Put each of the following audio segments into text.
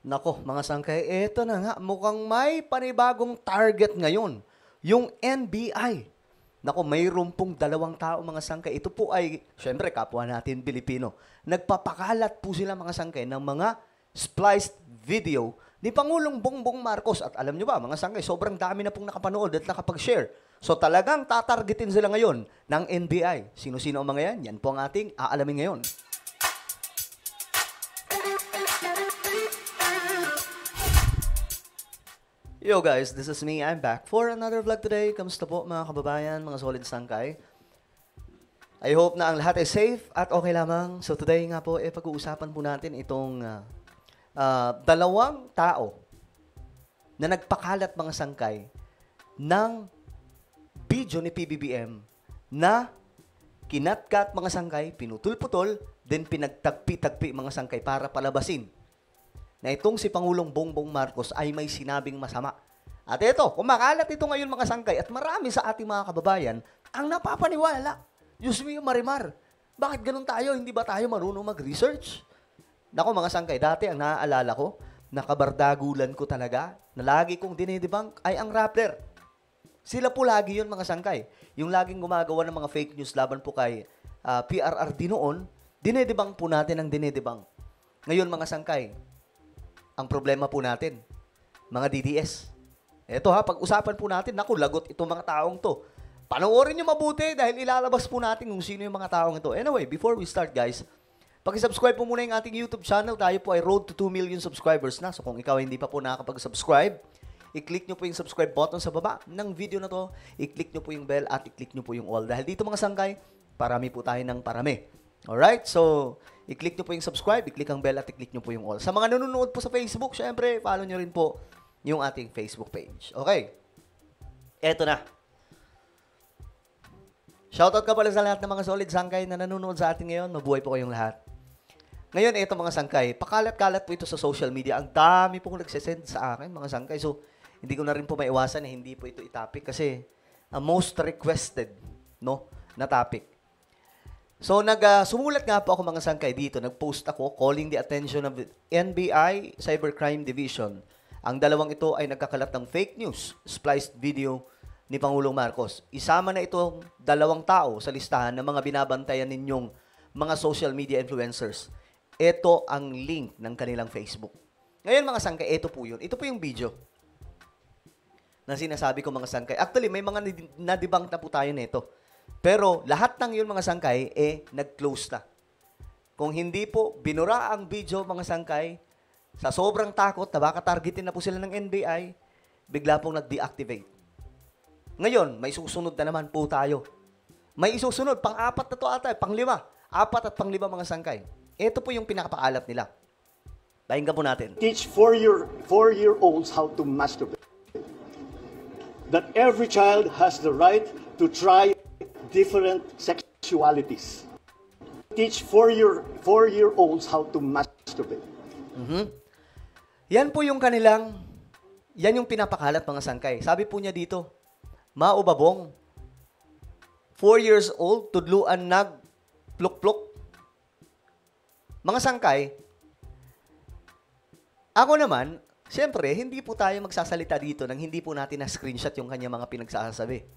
Nako, mga sangkay, eto na nga. Mukhang may panibagong target ngayon. Yung NBI. Nako, mayroon pong 2 tao mga sangkay. Ito po ay, syempre, kapwa natin Pilipino. Nagpapakalat po sila mga sangkay ng mga spliced video ni Pangulong Bongbong Marcos. At alam nyo ba, mga sangkay, sobrang dami na pong nakapanood at nakapag-share. So talagang tatargetin sila ngayon ng NBI. Sino-sino ang mga yan? Yan po ang ating aalamin ngayon. Yo guys, this is me. I'm back for another vlog today. Kamusta po mga kababayan, mga solid sangkay? I hope na ang lahat ay safe at okay lamang. So today nga po, pag-uusapan po natin itong 2 tao na nagpakalat mga sangkay ng video ni PBBM na kinatkat mga sangkay, pinutol-putol, then pinagtagpi-tagpi mga sangkay para palabasin na itong si Pangulong Bongbong Marcos ay may sinabing masama. At ito, kumakalat ito ngayon mga sangkay at marami sa ating mga kababayan ang napapaniwala. Diyos mo yung marimar. Bakit ganun tayo? Hindi ba tayo marunong mag-research? Nako mga sangkay, dati ang naaalala ko, nakabardagulan ko talaga, na lagi kong dinidebunk ay ang Rappler. Sila po lagi yun mga sangkay. Yung laging gumagawa ng mga fake news laban po kay PRRD noon, dinidebunk po natin ang dinidebunk. Ngayon mga sangkay, ang problema po natin, mga DDS. Ito ha, pag-usapan po natin, naku, lagot itong mga taong to. Panoorin nyo mabuti dahil ilalabas po natin kung sino yung mga taong ito. Anyway, before we start guys, paki-subscribe po muna yung ating YouTube channel. Tayo po ay road to 2 million subscribers na. So kung ikaw hindi pa po nakakapag-subscribe, i-click nyo po yung subscribe button sa baba ng video na to, i-click nyo po yung bell at i-click nyo po yung all. Dahil dito mga sangkay, parami po tayo ng parami. Alright, so i-click nyo po yung subscribe, i-click ang bell at i-click nyo po yung all. Sa mga nanonood po sa Facebook, syempre, follow nyo rin po yung ating Facebook page. Okay, eto na. Shoutout ka pala sa lahat ng mga solid sangkay na nanonood sa atin ngayon. Mabuhay po kayong lahat. Ngayon, eto mga sangkay, pakalat-kalat po ito sa social media. Ang dami po nagsisend sa akin, mga sangkay. So, hindi ko na rin po maiwasan na hindi po ito itapik kasi most requested na topic. So, sumulat nga po ako mga sangkay dito. Nag-post ako calling the attention of the NBI Cybercrime Division. Ang dalawang ito ay nagkakalat ng fake news, spliced video ni Pangulong Marcos. Isama na itong 2 tao sa listahan ng mga binabantayan ninyong mga social media influencers. Ito ang link ng kanilang Facebook. Ngayon mga sangkay, ito po yun. Ito po yung video na sinasabi ko mga sangkay. Actually, may mga na-debunk na po tayo nito. Pero lahat ng yun mga sangkay, nag-close na. Kung hindi po binura ang video mga sangkay, sa sobrang takot na baka targetin na po sila ng NBI, bigla pong nag-deactivate. Ngayon, may susunod na naman po tayo. May isusunod, pang-4 na to ata, pang-5. 4 at pang-5 mga sangkay. Ito po yung pinakapaalat nila. Pakinggan po natin. Teach 4-year-olds how to masturbate. That every child has the right to try different sexualities. Teach 4-year-olds how to masturbate. Yan po yung yan yung pinapakalat mga sangkay. Sabi po niya dito, maubabong, 4 years old, tudluan nag-pluk-pluk. Mga sangkay, ako naman, siyempre, hindi po tayo magsasalita dito nang hindi po natin na-screenshot yung kanya mga pinagsasabi.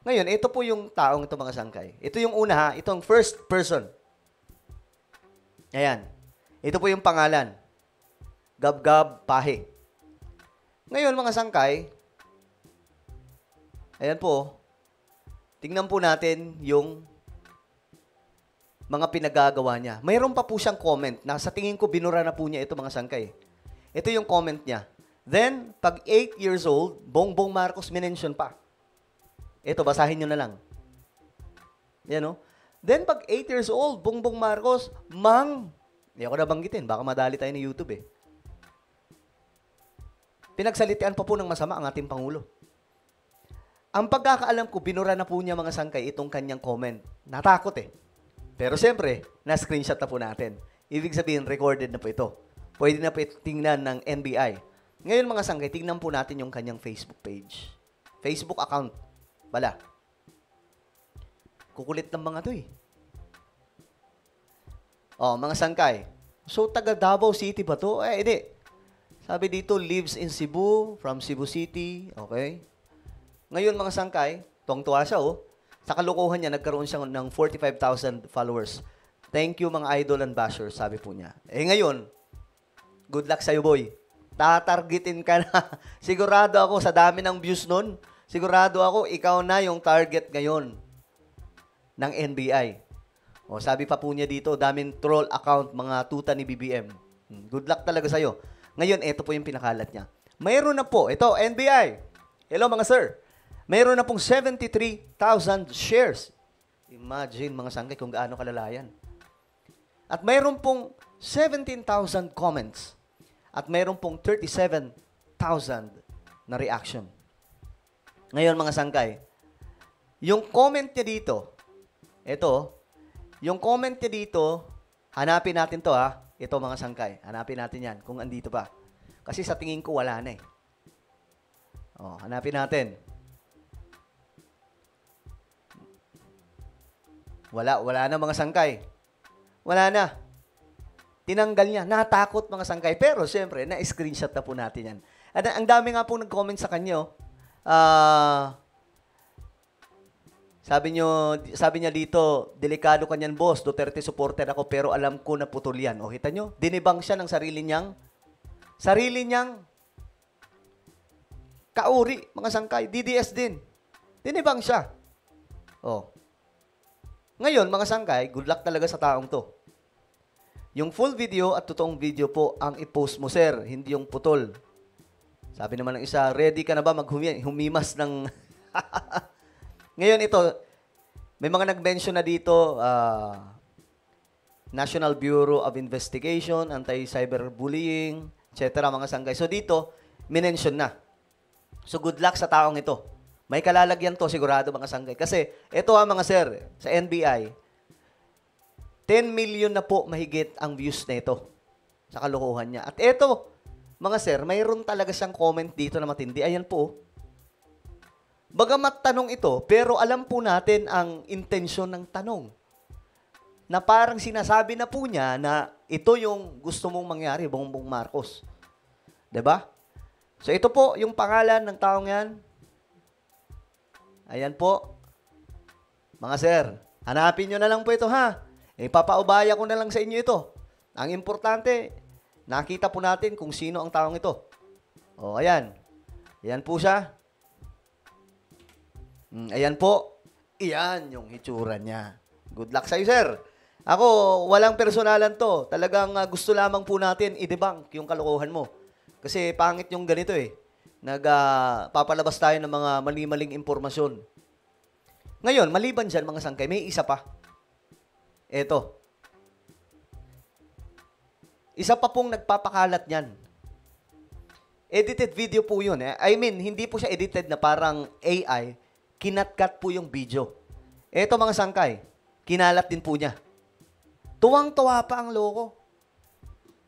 Ngayon, ito po yung taong ito mga sangkay. Ito yung una ha, itong first person. Ayan. Ito po yung pangalan. Gab-gab Pahe. Ngayon mga sangkay, ayan po, tingnan po natin yung mga pinagagawa niya. Mayroon pa po siyang comment na sa tingin ko binura na po niya ito mga sangkay. Ito yung comment niya. Then, pag 8 years old, Bongbong Marcos minention pa. Ito, basahin nyo na lang. Yan o. Then, pag 8 years old, Bongbong Marcos, hindi ako nabanggitin, baka madali tayo ni YouTube eh. Pinagsalitian pa po ng masama ang ating Pangulo. Ang pagkakaalam ko, binura na po niya mga sangkay itong kanyang comment. Natakot eh. Pero siyempre, na-screenshot na po natin. Ibig sabihin, recorded na po ito. Pwede na po tingnan ng NBI. Ngayon mga sangkay, tingnan po natin yung kanyang Facebook page. Facebook account. Bala. Kukulit ng mga to eh. Oh, mga sangkay. So, taga Davao City ba to? Hindi. Sabi dito, lives in Cebu, from Cebu City. Okay. Ngayon, mga sangkay, tuwang-tuwa siya, oh. Sa kalokohan niya, nagkaroon siya ng 45,000 followers. Thank you, mga idol and bashers, sabi po niya. Eh ngayon, good luck sa'yo, boy. Tatargetin ka na. Sigurado ako, sa dami ng views nun, sigurado ako, ikaw na yung target ngayon ng NBI. O, sabi pa po niya dito, daming troll account, mga tuta ni BBM. Good luck talaga sa'yo. Ngayon, ito po yung pinakalat niya. Mayroon na po, ito, NBI. Hello mga sir. Mayroon na pong 73,000 shares. Imagine mga sangkay kung gaano kalalayan. At mayroon pong 17,000 comments. At mayroon pong 37,000 na reaction. Ngayon mga sangkay, yung comment niya dito, ito, yung comment niya dito, hanapin natin to ha. Ito mga sangkay, hanapin natin yan kung andito pa. Kasi sa tingin ko wala na eh. O, hanapin natin. Wala na mga sangkay. Wala na. Tinanggal niya. Natakot mga sangkay. Pero siyempre, na-screenshot na po natin yan. At ang dami nga po nag-comment sa kanya. Sabi niya dito, delikado kanyan boss, Duterte supporter ako pero alam ko na putol yan. O kita nyo, dinibang siya ng sarili niyang kauri, mga sangkay. DDS din. Dinibang siya. O. Ngayon, mga sangkay, good luck talaga sa taong to. Yung full video at totoong video po ang i-post mo, sir, hindi yung putol. Sabi naman ng isa, ready ka na ba maghumimas ng... Ngayon ito, may mga nag-mention na dito, National Bureau of Investigation, Anti-Cyberbullying, etc. mga sangkay. So dito, minention na. So good luck sa taong ito. May kalalagyan to sigurado mga sangkay. Kasi ito mga sir, sa NBI, 10 million na po mahigit ang views nito sa kalokohan niya. At ito, mga sir, mayroon talaga siyang comment dito na matindi. Ayan po. Bagamat tanong ito, pero alam po natin ang intensyon ng tanong. Na parang sinasabi na po niya na ito yung gusto mong mangyari, Bongbong Marcos. 'Di ba? So ito po yung pangalan ng taong yan. Ayan po. Mga sir, hanapin nyo na lang po ito ha. Ipapaubaya ko na lang sa inyo ito. Ang importante, nakita po natin kung sino ang taong ito. O, ayan. Ayan po siya. Ayan po. Iyan yung hitsura niya. Good luck sa'yo, sir. Ako, walang personalan to. Talagang gusto lamang po natin i-debunk yung kalokohan mo. Kasi pangit yung ganito eh. Papalabas tayo ng mga mali-maling impormasyon. Ngayon, maliban dyan mga sangkay, may isa pa. Eto. Isa pa pong nagpapakalat niyan. Edited video po yun. I mean, hindi po siya edited na parang AI. Kinatkat po yung video. Eto mga sangkay, kinalat din po niya. Tuwang-tuwa pa ang loko.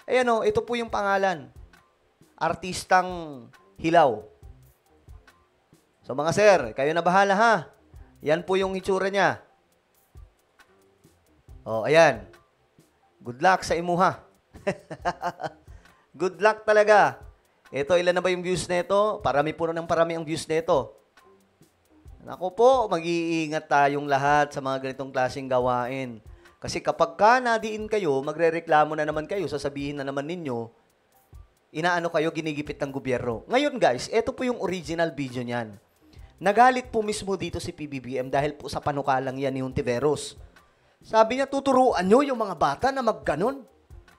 Ayan o, ito po yung pangalan. Artistang Hilaw. So mga sir, kayo na bahala ha. Yan po yung itsura niya. O, ayan. Good luck sa imuha. Good luck talaga. Ito, ilan na ba yung views nito? Parami po ng parami ang views nito. Naku po, mag-iingat tayong lahat sa mga ganitong klaseng gawain. Kasi kapag ka nadiin kayo, magrereklamo na naman kayo, sasabihin na naman ninyo, inaano kayo, ginigipit ng gobyerno. Ngayon guys, ito po yung original video niyan. Nagalit po mismo dito si PBBM dahil po sa panukalang yan ni Hontiveros. Sabi niya, tuturuan nyo yung mga bata na magganon.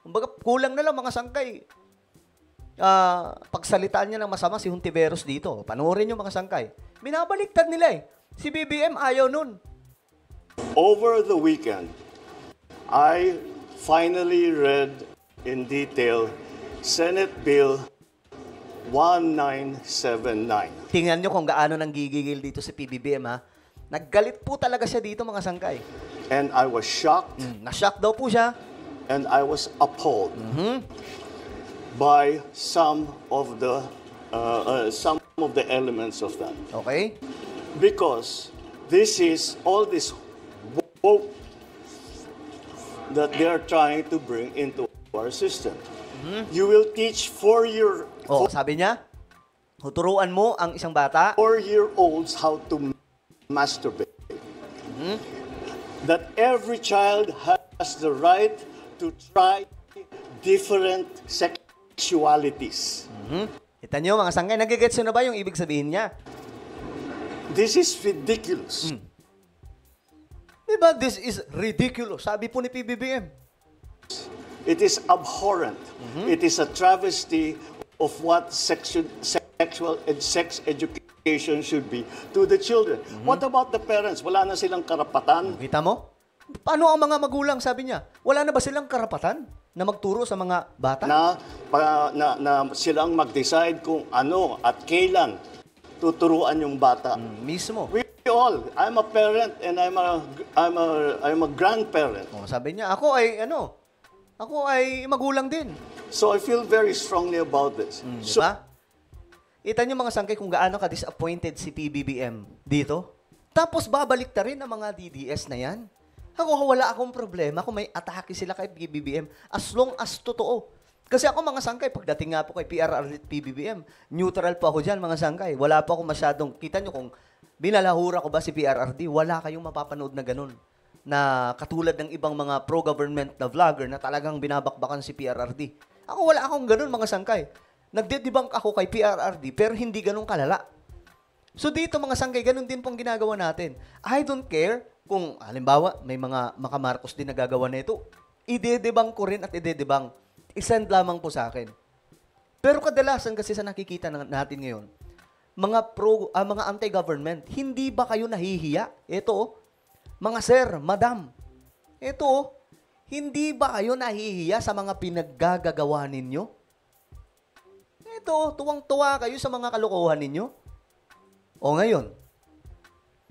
Kumbaga, kulang na lang mga sangkay. Pagsalitaan niya ng masama si Hontiveros dito. Panoorin nyo mga sangkay. Binabaliktad nila eh. Si BBM ayaw nun. Over the weekend, I finally read in detail Senate Bill 1979. Tingnan nyo kung gaano nang gigigil dito si PBBM ha. Naggalit po talaga siya dito mga sangkay. And I was shocked. Na-shock daw po siya. And I was appalled by some of the elements of that. Okay? Because this is all this woke that they are trying to bring into our system. You will teach Sabi niya, tuturuan mo ang isang bata 4-year-olds how to masturbate. That every child has the right to try different sexualities. Kita niyo mga sangkay, nagigets na ba yung ibig sabihin niya? This is ridiculous. Diba, this is ridiculous. Sabi po ni PBBM. It is abhorrent. It is a travesty of what sexual and sex education should be to the children. What about the parents? Wala na silang karapatan? Kita mo? Paano ang mga magulang, sabi niya? Wala na ba silang karapatan na magturo sa mga bata? Na silang mag-decide kung ano at kailan tuturuan yung bata. Mismo. We all. I'm a parent and I'm a grandparent. Sabi niya, ako ay magulang din. So I feel very strongly about this. So, Diba? Kita niyo mga sangkay kung gaano ka-disappointed si PBBM dito. Tapos babalik ta rin ang mga DDS na yan. Wala akong problema kung may atake sila kay PBBM as long as totoo. Kasi ako mga sangkay, pagdating nga po kay PRRD at PBBM, neutral po ako dyan mga sangkay. Wala po ako masyadong, kita nyo kung binalahura ko ba si PRRD, wala kayong mapapanood na ganun. Na katulad ng ibang mga pro-government na vlogger na talagang binabakbakan si PRRD. Wala akong ganun mga sangkay. Nagde-debunk ako kay PRRD pero hindi ganun kalala. So dito mga sangkay, ganun din pong ginagawa natin. I don't care kung halimbawa may mga makamarcos din nagagawa na ito. Ide-debunk ko rin at ide-debunk. I-send lamang po sa akin. Pero kadalasan kasi sa nakikita natin ngayon, mga anti-government, hindi ba kayo nahihiya? Ito, mga sir, madam, ito, hindi ba kayo nahihiya sa mga pinaggagawa ninyo? Ito, tuwang-tuwa kayo sa mga kalokohan ninyo? O ngayon,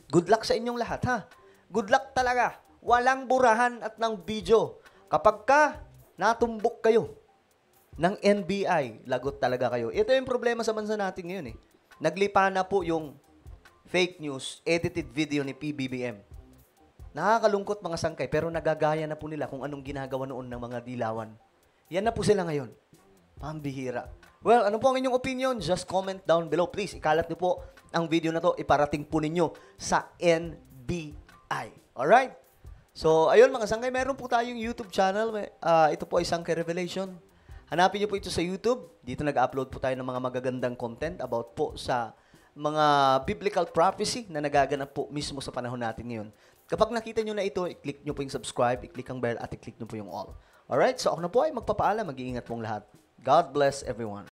good luck sa inyong lahat, ha? Good luck talaga. Walang burahan at ng video. Kapag ka natumbok kayo ng NBI, lagot talaga kayo. Ito yung problema sa bansa natin ngayon, eh. Naglipa na po yung fake news, edited video ni PBBM. Nakakalungkot mga sangkay, pero nagagaya na po nila kung anong ginagawa noon ng mga dilawan. Yan na po sila ngayon. Pambihira. Well, ano po ang inyong opinion? Just comment down below. Please, ikalat niyo po ang video na to. Iparating po ninyo sa NBI. Alright? So, ayun mga sangkay, meron po tayong YouTube channel. Ito po ay Sangkay Revelation. Hanapin niyo po ito sa YouTube. Dito nag-upload po tayo ng mga magagandang content about po sa mga biblical prophecy na nagaganap po mismo sa panahon natin ngayon. Kapag nakita nyo na ito, i-click nyo po yung subscribe, i-click ang bell, at i-click nyo po yung all. Alright? So ako na po ay magpapaalam. Mag-iingat pong lahat. God bless everyone.